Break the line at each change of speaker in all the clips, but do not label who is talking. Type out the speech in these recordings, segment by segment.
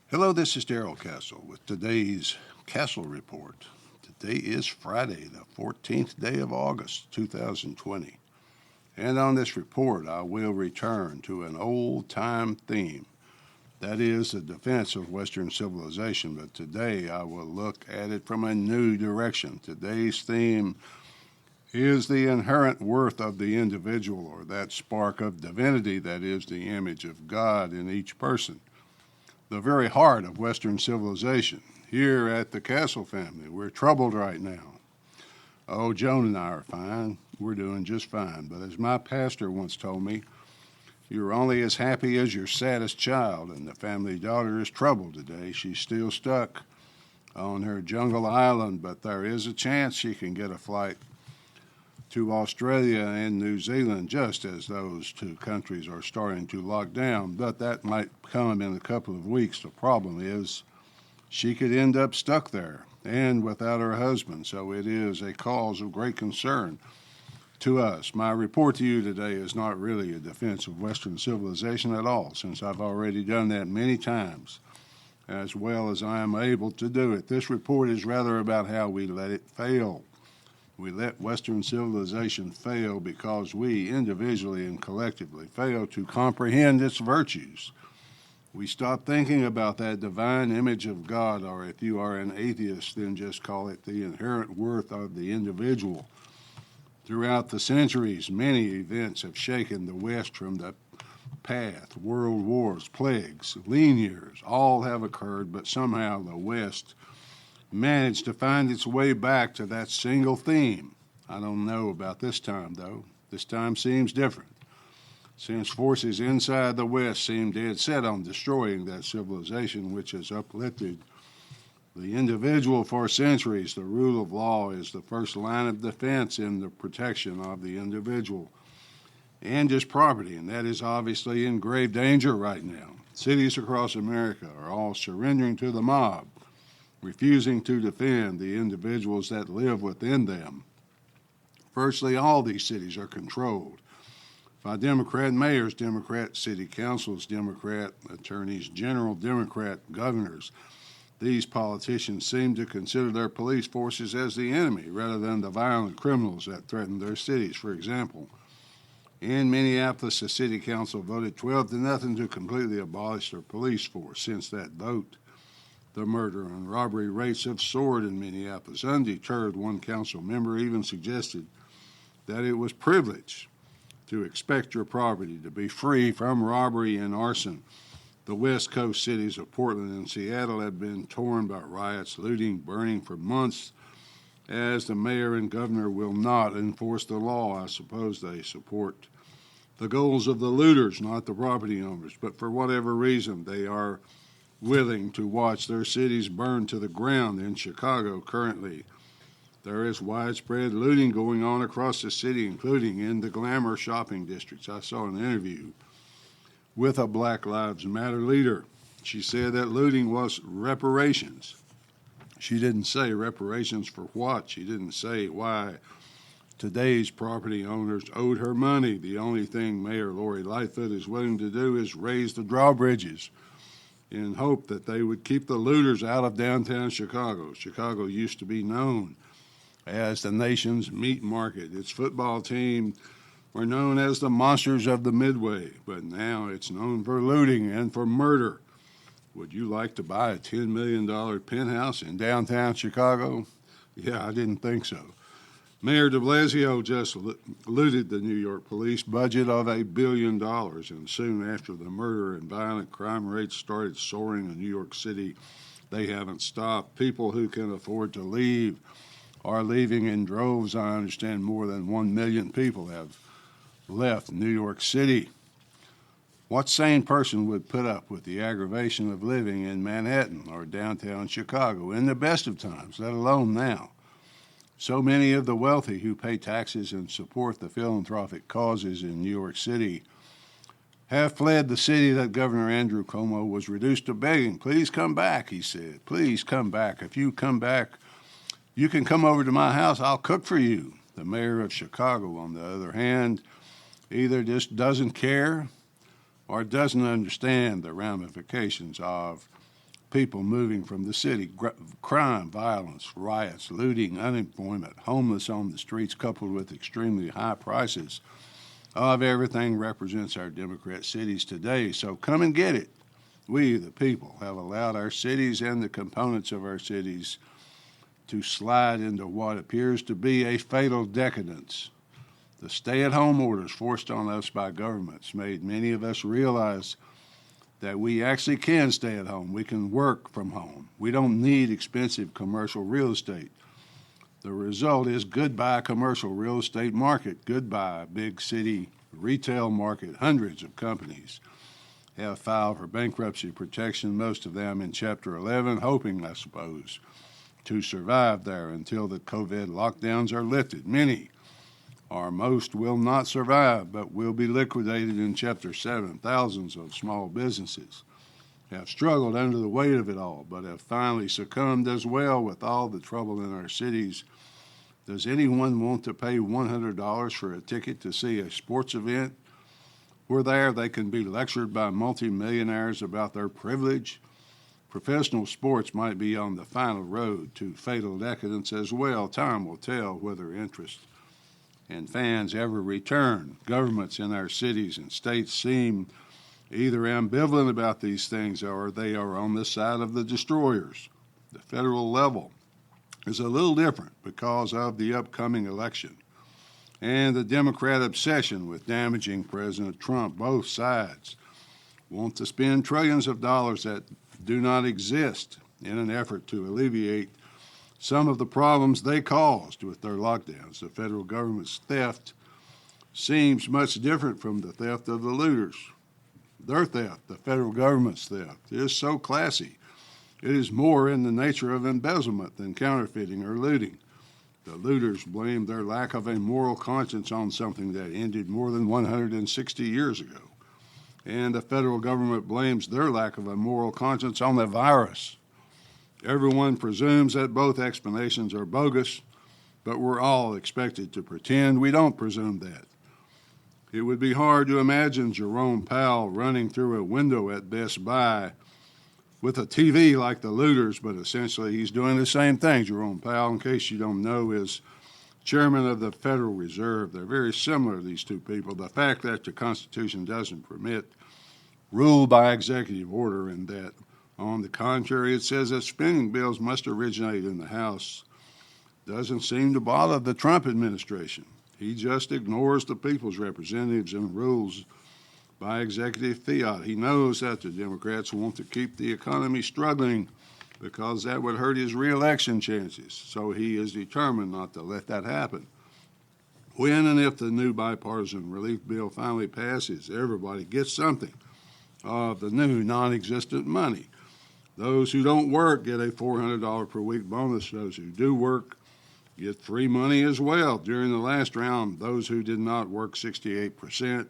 Hello, this is Darrell Castle with today's Castle Report. Today is Friday, the 14th day of August, 2020. And on this report, I will return to an old-time theme. That is the defense of Western civilization, but today I will look at it from a new direction. Today's theme is the inherent worth of the individual, or that spark of divinity that is the image of God in each person. The very heart of Western civilization. Here at the Castle family, we're troubled right now. Oh, Joan and I are fine. We're doing just fine. But as my pastor once told me, you're only as happy as your saddest child, and the family daughter is troubled today. She's still stuck on her jungle island, but there is a chance she can get a flight to Australia and New Zealand just as those two countries are starting to lock down, but that might come in a couple of weeks. The problem is she could end up stuck there and without her husband, so it is a cause of great concern to us. My report to you today is not really a defense of Western civilization at all, since I've already done that many times, as well as I am able to do it. This report is rather about how we let it fail. We let Western civilization fail because we, individually and collectively, fail to comprehend its virtues. We stop thinking about that divine image of God, or if you are an atheist, then just call it the inherent worth of the individual. Throughout the centuries, many events have shaken the West from the path. World wars, plagues, lean years, all have occurred, but somehow the West managed to find its way back to that single theme. I don't know about this time, though. This time seems different, since forces inside the West seem dead set on destroying that civilization which has uplifted the individual for centuries. The rule of law is the first line of defense in the protection of the individual and his property, and that is obviously in grave danger right now. Cities across America are all surrendering to the mob, refusing to defend the individuals that live within them. Virtually all these cities are controlled by Democrat mayors, Democrat city councils, Democrat attorneys general, Democrat governors. These politicians seem to consider their police forces as the enemy rather than the violent criminals that threaten their cities. For example, in Minneapolis, the city council voted 12-0 to completely abolish their police force. Since that vote, the murder and robbery rates have soared in Minneapolis. Undeterred, one council member even suggested that it was privilege to expect your property to be free from robbery and arson. The West Coast cities of Portland and Seattle have been torn by riots, looting, burning for months, as the mayor and governor will not enforce the law. I suppose they support the goals of the looters, not the property owners, but for whatever reason, they are willing to watch their cities burn to the ground. In Chicago currently, there is widespread looting going on across the city, including in the glamour shopping districts. I saw an interview with a Black Lives Matter leader. She said that looting was reparations. She didn't say reparations for what. She didn't say why today's property owners owed her money. The only thing Mayor Lori Lightfoot is willing to do is raise the drawbridges in hope that they would keep the looters out of downtown Chicago. Chicago used to be known as the nation's meat market. Its football team were known as the Monsters of the Midway, but now it's known for looting and for murder. Would you like to buy a $10 million penthouse in downtown Chicago? Yeah, I didn't think so. Mayor de Blasio just looted the New York police budget of $1 billion, and soon after the murder and violent crime rates started soaring in New York City, they haven't stopped. People who can afford to leave are leaving in droves. I understand more than 1 million people have left New York City. What sane person would put up with the aggravation of living in Manhattan or downtown Chicago in the best of times, let alone now? So many of the wealthy who pay taxes and support the philanthropic causes in New York City have fled the city that Governor Andrew Cuomo was reduced to begging. Please come back, he said. Please come back. If you come back, you can come over to my house. I'll cook for you. The mayor of Chicago, on the other hand, either just doesn't care or doesn't understand the ramifications of people moving from the city, crime, violence, riots, looting, unemployment, homeless on the streets, coupled with extremely high prices of everything represents our Democrat cities today. So come and get it. We, the people, have allowed our cities and the components of our cities to slide into what appears to be a fatal decadence. The stay-at-home orders forced on us by governments made many of us realize that we actually can stay at home. We can work from home. We don't need expensive commercial real estate. The result is goodbye commercial real estate market, goodbye big city retail market. Hundreds of companies have filed for bankruptcy protection, most of them in Chapter 11, hoping, I suppose, to survive there until the COVID lockdowns are lifted. Many or most will not survive, but will be liquidated in Chapter 7. Thousands of small businesses have struggled under the weight of it all, but have finally succumbed as well with all the trouble in our cities. Does anyone want to pay $100 for a ticket to see a sports event where there they can be lectured by multimillionaires about their privilege? Professional sports might be on the final road to fatal decadence as well. Time will tell whether interest and fans ever return. Governments in our cities and states seem either ambivalent about these things or they are on the side of the destroyers. The federal level is a little different because of the upcoming election and the Democrat obsession with damaging President Trump. Both sides want to spend trillions of dollars that do not exist in an effort to alleviate some of the problems they caused with their lockdowns. The federal government's theft seems much different from the theft of the looters. Their theft, the federal government's theft, is so classy. It is more in the nature of embezzlement than counterfeiting or looting. The looters blame their lack of a moral conscience on something that ended more than 160 years ago. And the federal government blames their lack of a moral conscience on the virus. Everyone presumes that both explanations are bogus, but we're all expected to pretend we don't presume that. It would be hard to imagine Jerome Powell running through a window at Best Buy with a TV like the looters, but essentially he's doing the same thing. Jerome Powell, in case you don't know, is chairman of the Federal Reserve. They're very similar, these two people. The fact that the Constitution doesn't permit rule by executive order, and that, on the contrary, it says that spending bills must originate in the House, doesn't seem to bother the Trump administration. He just ignores the people's representatives and rules by executive fiat. He knows that the Democrats want to keep the economy struggling because that would hurt his reelection chances. So he is determined not to let that happen. When and if the new bipartisan relief bill finally passes, everybody gets something of the new non-existent money. Those who don't work get a $400 per week bonus. Those who do work get free money as well. During the last round, those who did not work, 68%,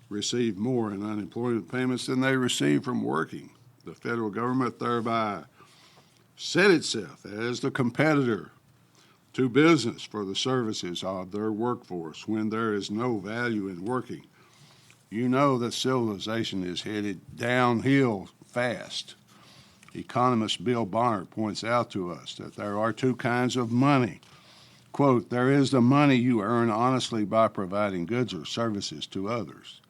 received more in unemployment payments than they received from working. The federal government thereby set itself as the competitor to business for the services of their workforce when there is no value in working. You know that civilization is headed downhill fast. Economist Bill Bonner points out to us that there are two kinds of money. Quote, there is the money you earn honestly by providing goods or services to others.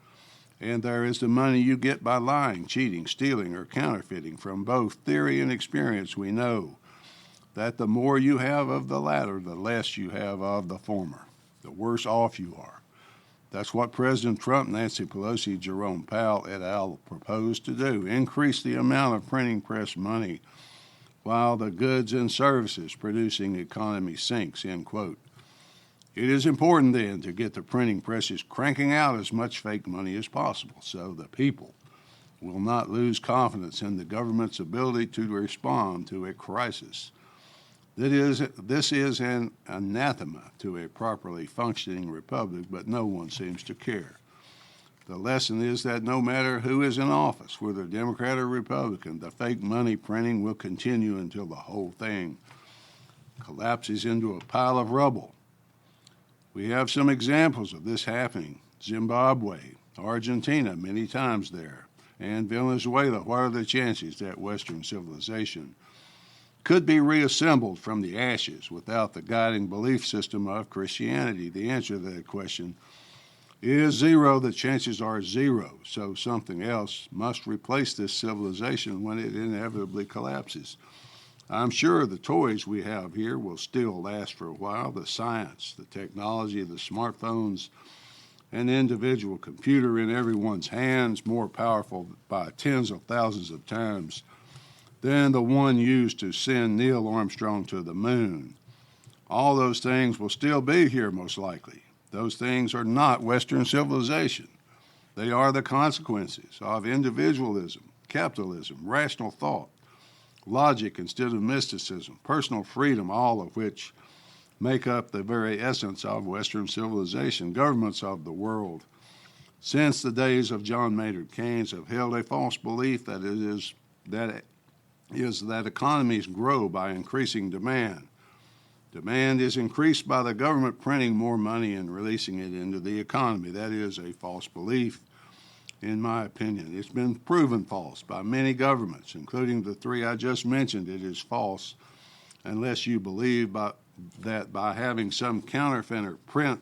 And there is the money you get by lying, cheating, stealing, or counterfeiting. From both theory and experience, we know that the more you have of the latter, the less you have of the former, the worse off you are. That's what President Trump, Nancy Pelosi, Jerome Powell, et al. Proposed to do, increase the amount of printing press money while the goods and services producing economy sinks, end quote. It is important, then, to get the printing presses cranking out as much fake money as possible so the people will not lose confidence in the government's ability to respond to a crisis. This is an anathema to a properly functioning republic, but no one seems to care. The lesson is that no matter who is in office, whether Democrat or Republican, the fake money printing will continue until the whole thing collapses into a pile of rubble. We have some examples of this happening. Zimbabwe, Argentina, many times there. and Venezuela, what are the chances that Western civilization could be reassembled from the ashes without the guiding belief system of Christianity? The answer to that question is zero. The chances are zero. So something else must replace this civilization when it inevitably collapses. I'm sure the toys we have here will still last for a while. The science, the technology, the smartphones, an individual computer in everyone's hands, more powerful by tens of thousands of times than the one used to send Neil Armstrong to the moon. All those things will still be here most likely. Those things are not Western civilization. They are the consequences of individualism, capitalism, rational thought, logic instead of mysticism, personal freedom, all of which make up the very essence of Western civilization. Governments of the world, since the days of John Maynard Keynes, have held a false belief that economies grow by increasing demand. Demand is increased by the government printing more money and releasing it into the economy. That is a false belief, in my opinion. It's been proven false by many governments, including the three I just mentioned. It is false unless you believe that by having some counterfeiter print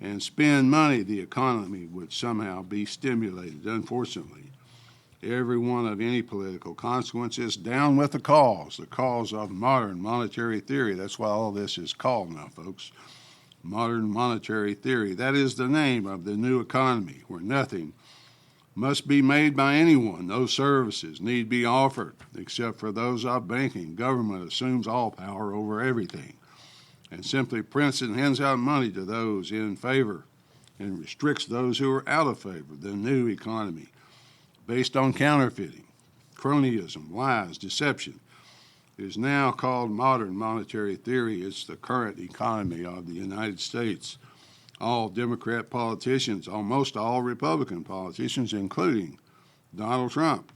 and spend money, the economy would somehow be stimulated. Unfortunately, everyone of any political consequence is down with the cause of modern monetary theory. That's why all this is called now, folks. Modern monetary theory. That is the name of the new economy, where nothing must be made by anyone. No services need be offered except for those of banking. Government assumes all power over everything and simply prints and hands out money to those in favor and restricts those who are out of favor. The new economy, based on counterfeiting, cronyism, lies, deception, is now called modern monetary theory. It's the current economy of the United States. All Democrat politicians, almost all Republican politicians, including Donald Trump,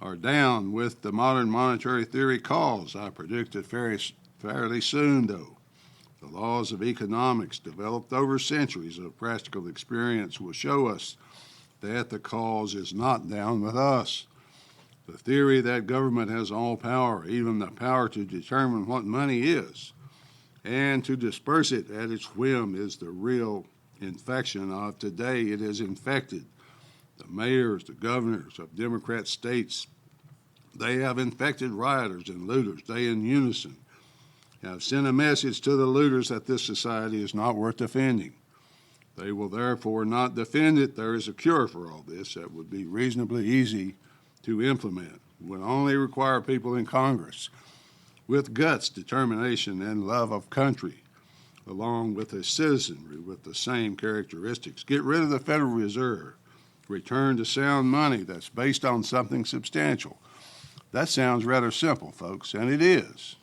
are down with the modern monetary theory cause. I predict it fairly soon, though. The laws of economics, developed over centuries of practical experience, will show us that the cause is not down with us. The theory that government has all power, even the power to determine what money is, and to disperse it at its whim, is the real infection of today. It has infected the mayors, the governors of Democrat states. They have infected rioters and looters. They, in unison, have sent a message to the looters that this society is not worth defending. They will therefore not defend it. There is a cure for all this that would be reasonably easy to implement. It would only require people in Congress with guts, determination, and love of country, along with a citizenry with the same characteristics. Get rid of the Federal Reserve. Return to sound money that's based on something substantial. That sounds rather simple, folks, and it is,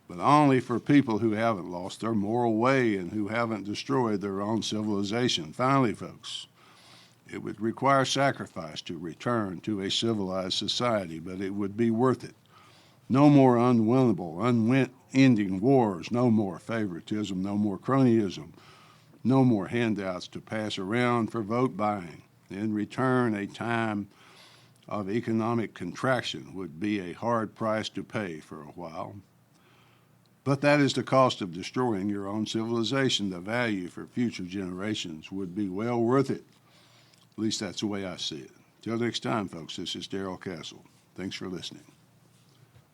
but only for people who haven't lost their moral way and who haven't destroyed their own civilization. Finally, folks, it would require sacrifice to return to a civilized society, but it would be worth it. No more unwinnable, unending wars, no more favoritism, no more cronyism, no more handouts to pass around for vote buying. In return, a time of economic contraction would be a hard price to pay for a while. But that is the cost of destroying your own civilization. The value for future generations would be well worth it. At least that's the way I see it. Till next time, folks, this is Darrell Castle. Thanks for listening.